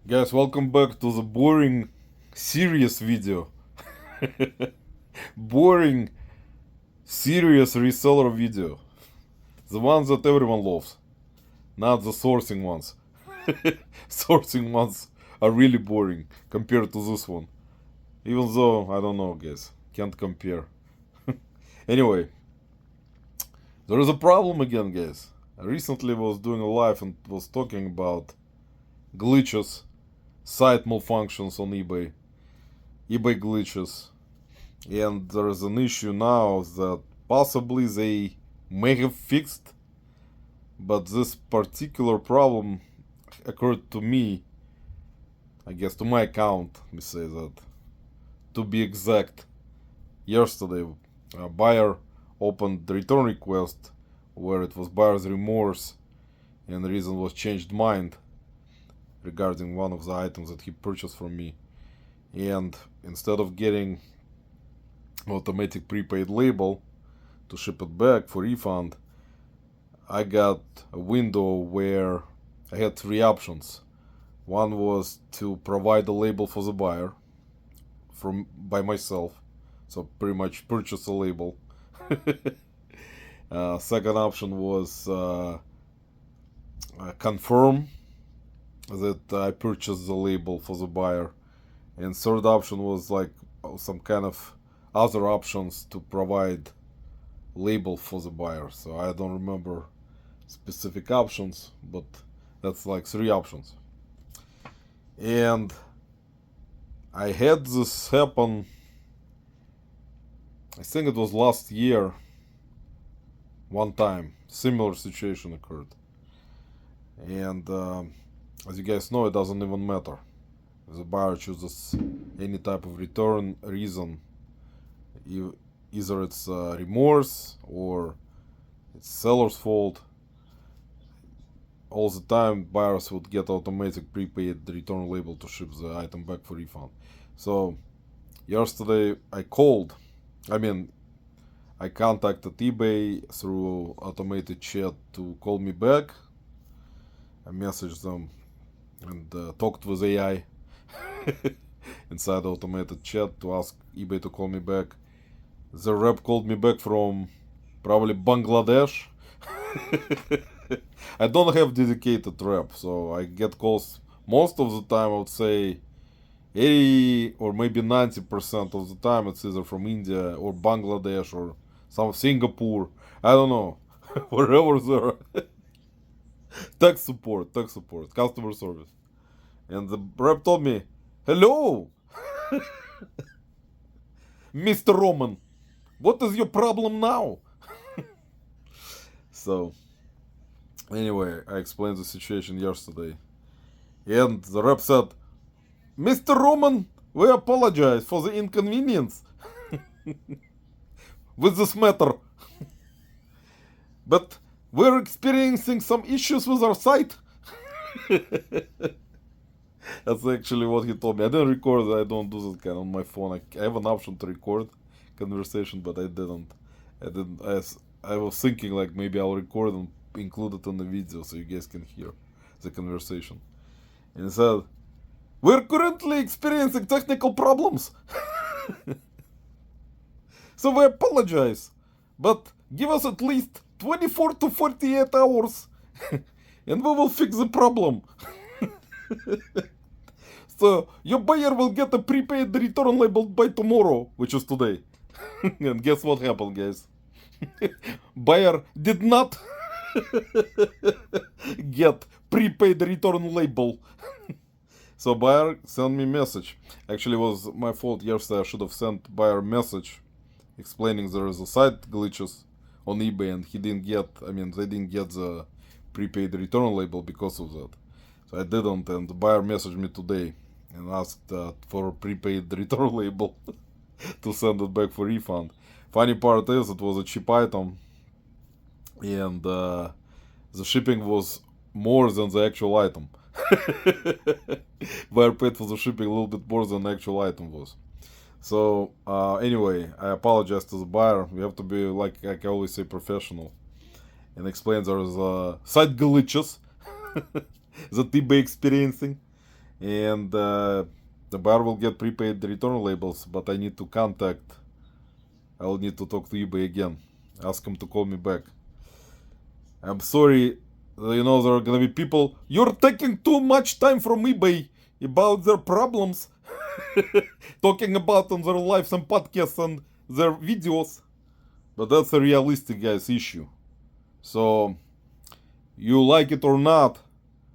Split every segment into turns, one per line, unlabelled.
Guys, welcome back to the boring, serious video. Boring, serious reseller video. The ones that everyone loves, not the sourcing ones. Sourcing ones are really boring compared to this one. Even though, I don't know, guys, can't compare. Anyway, there is a problem again, guys. I recently was doing a live and was talking about glitches, site malfunctions on eBay, eBay glitches, and there is an issue now that possibly they may have fixed, but this particular problem occurred to me, I guess to my account, let me say that, to be exact, yesterday. A buyer opened the return request where it was buyer's remorse and the reason was changed mind regarding one of the items that he purchased from me. And instead of getting automatic prepaid label to ship it back for refund, I got a window where I had three options. One was to provide a label for the buyer from by myself, so pretty much purchase a label. Second option was confirm that I purchased the label for the buyer, and third option was like some kind of other options to provide label for the buyer. So I don't remember specific options, but that's like three options. And I had this happen, I think it was last year, one time. Similar situation occurred. And as you guys know, it doesn't even matter. If the buyer chooses any type of return reason, either it's remorse or it's seller's fault, all the time buyers would get automatic prepaid return label to ship the item back for refund. So yesterday I contacted eBay through automated chat to call me back. I messaged them and talked with AI inside the automated chat to ask eBay to call me back. The rep called me back from probably Bangladesh. I don't have dedicated rep, so I get calls most of the time. I would say 80 or maybe 90% of the time it's either from India or Bangladesh or some Singapore. I don't know. Wherever there. Tech support, customer service. And the rep told me, "Hello, Mr. Roman, what is your problem now?" So, anyway, I explained the situation yesterday. And the rep said, "Mr. Roman, we apologize for the inconvenience with this matter. But we're experiencing some issues with our site." That's actually what he told me. I didn't record it. I don't do that kind on my phone. I have an option to record conversation, but I didn't. I was thinking like maybe I'll record and include it in the video so you guys can hear the conversation. And he said, "We're currently experiencing technical problems. So we apologize. But give us at least 24 to 48 hours and we will fix the problem. So your buyer will get a prepaid return label by tomorrow," which is today. And guess what happened, guys? Buyer did not get prepaid return label. So buyer sent me message. Actually, it was my fault. Yesterday I should have sent buyer message explaining there is a site glitches on eBay and they didn't get the prepaid return label because of that. So I didn't, and the buyer messaged me today and asked for a prepaid return label to send it back for refund. Funny part is it was a cheap item and the shipping was more than the actual item. Buyer paid for the shipping a little bit more than the actual item was. So anyway, I apologize to the buyer. We have to be, like I always say, professional and explain there is site glitches that eBay experiencing and the buyer will get prepaid return labels, but I need to I'll need to talk to eBay again, ask him to call me back. I'm sorry, you know, there are gonna be people, you're taking too much time from eBay about their problems, talking about on their lives and podcasts and their videos. But that's a realistic, guys, issue. So, you like it or not,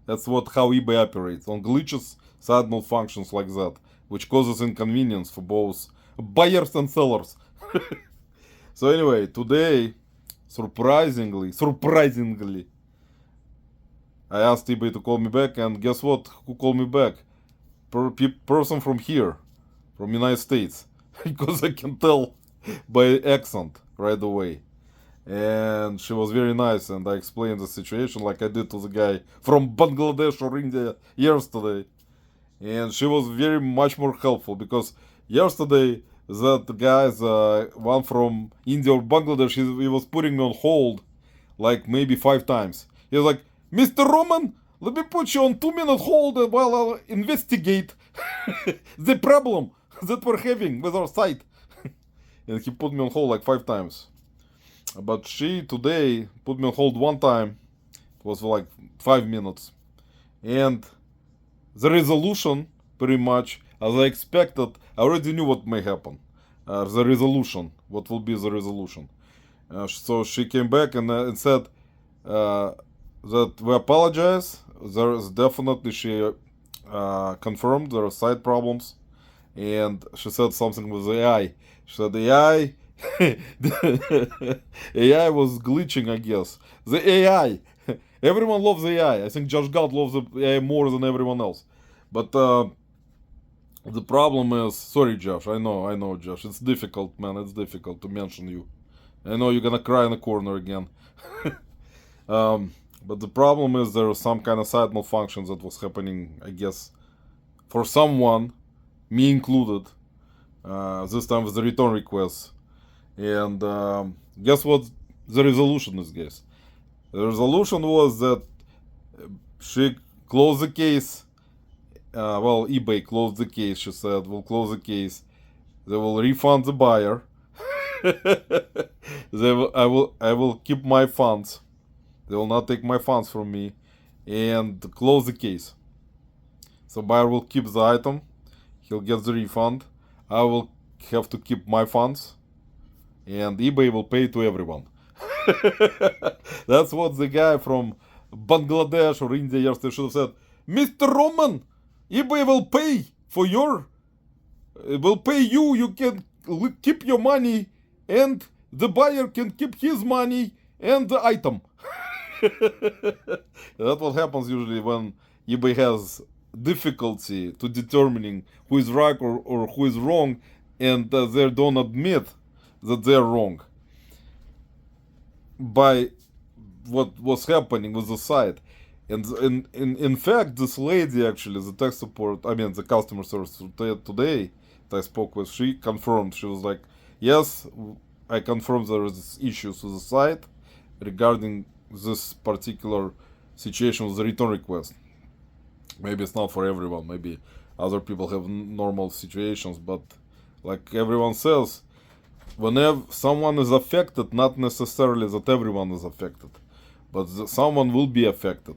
that's how eBay operates. On glitches, side malfunctions like that, which causes inconvenience for both buyers and sellers. So anyway, today, surprisingly, I asked eBay to call me back, and guess what? Who called me back? Person from here, from United States, because I can tell by accent right away. And she was very nice, and I explained the situation like I did to the guy from Bangladesh or India yesterday. And she was very much more helpful, because yesterday that guy, one from India or Bangladesh, he was putting me on hold like maybe 5 times. He was like, Mr. Roman, let me put you on 2-minute hold while I'll investigate the problem that we're having with our site. And he put me on hold like 5 times. But she today put me on hold one time. It was for like 5 minutes. And the resolution, pretty much, as I expected, I already knew what may happen. The resolution, what will be the resolution. So she came back and said that we apologize. There is definitely, she confirmed there are site problems. And she said something with the AI. She said the AI, the AI was glitching, I guess. The AI, everyone loves AI. I think Josh Gad loves the AI more than everyone else. But the problem is, sorry, Josh. I know, Josh. It's difficult, man. It's difficult to mention you. I know you're gonna cry in the corner again. But the problem is there was some kind of site malfunctions that was happening, I guess, for someone, me included. This time with the return requests. And guess what the resolution is, guys? The resolution was that she closed the case. eBay closed the case. She said, we'll close the case. They will refund the buyer. I will keep my funds. They will not take my funds from me, and close the case. So buyer will keep the item. He'll get the refund. I will have to keep my funds, and eBay will pay to everyone. That's what the guy from Bangladesh or India yesterday should have said. Mr. Roman, eBay will pay for will pay you. You can keep your money, and the buyer can keep his money and the item. That's what happens usually when eBay has difficulty to determining who is right or who is wrong, and they don't admit that they're wrong by what was happening with the site. And in fact, this lady, actually, the tech support, the customer service today that I spoke with, she confirmed. She was like, yes, I confirmed there is issues with the site regarding this particular situation with the return request. Maybe it's not for everyone. Maybe other people have normal situations, but like everyone says, whenever someone is affected, not necessarily that everyone is affected, but someone will be affected.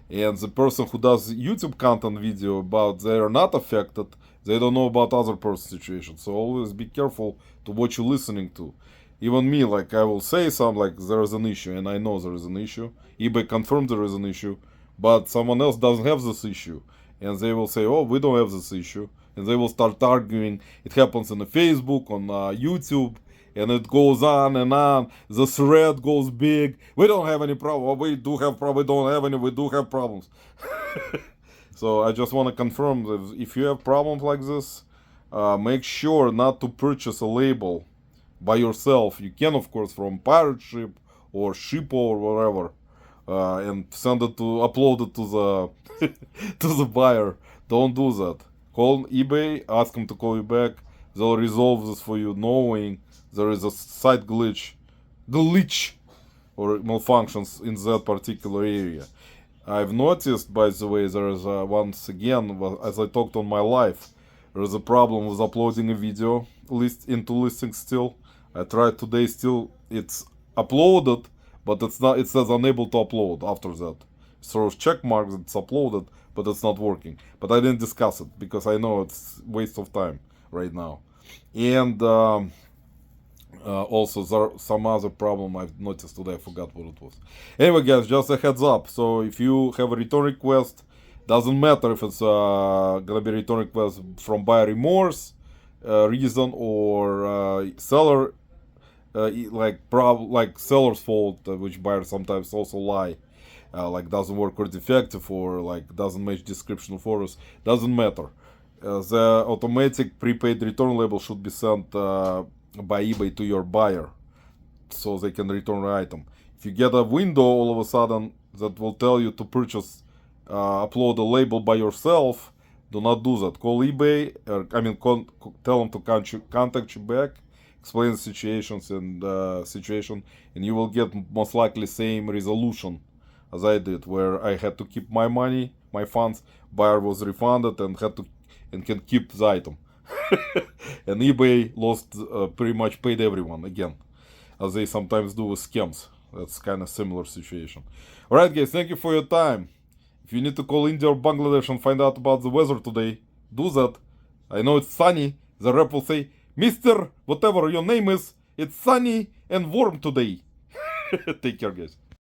And the person who does YouTube content video about they are not affected, they don't know about other person's situation. So always be careful to what you're listening to. Even me, like I will say something like there is an issue, and I know there is an issue. eBay confirmed there is an issue, but someone else doesn't have this issue, and they will say, "Oh, we don't have this issue," and they will start arguing. It happens on the Facebook, on YouTube, and it goes on and on. The thread goes big. We don't have any problem. We do have problem. We don't have any. We do have problems. So I just want to confirm that if you have problems like this, make sure not to purchase a label by yourself. You can, of course, from pirate ship or Shippo or whatever, and upload it to the to the buyer. Don't do that. Call eBay, ask them to call you back. They'll resolve this for you, knowing there is a site glitch or malfunctions in that particular area. I've noticed, by the way, there is once again, as I talked on my live, there is a problem with uploading a video into listing still. I tried today, still it's uploaded, but it's not. It says unable to upload after that. So check mark that it's uploaded, but it's not working. But I didn't discuss it because I know it's waste of time right now. And also there some other problem I've noticed today. I forgot what it was. Anyway, guys, just a heads up. So if you have a return request, doesn't matter if it's gonna be return request from buyer remorse reason or seller like seller's fault, which buyers sometimes also lie, like doesn't work or defective or like doesn't match description for us. Doesn't matter. The automatic prepaid return label should be sent by eBay to your buyer so they can return the item. If you get a window all of a sudden that will tell you to purchase, upload a label by yourself, do not do that. Call eBay, tell them to contact you back, explain the situations and situation, and you will get most likely same resolution as I did, where I had to keep my money, my funds, buyer was refunded and can keep the item. And eBay lost, pretty much paid everyone again, as they sometimes do with scams. That's kind of similar situation. Alright guys, thank you for your time. If you need to call India or Bangladesh and find out about the weather today, do that. I know it's sunny. The rep will say, Mr. Whatever your name is, it's sunny and warm today. Take care guys.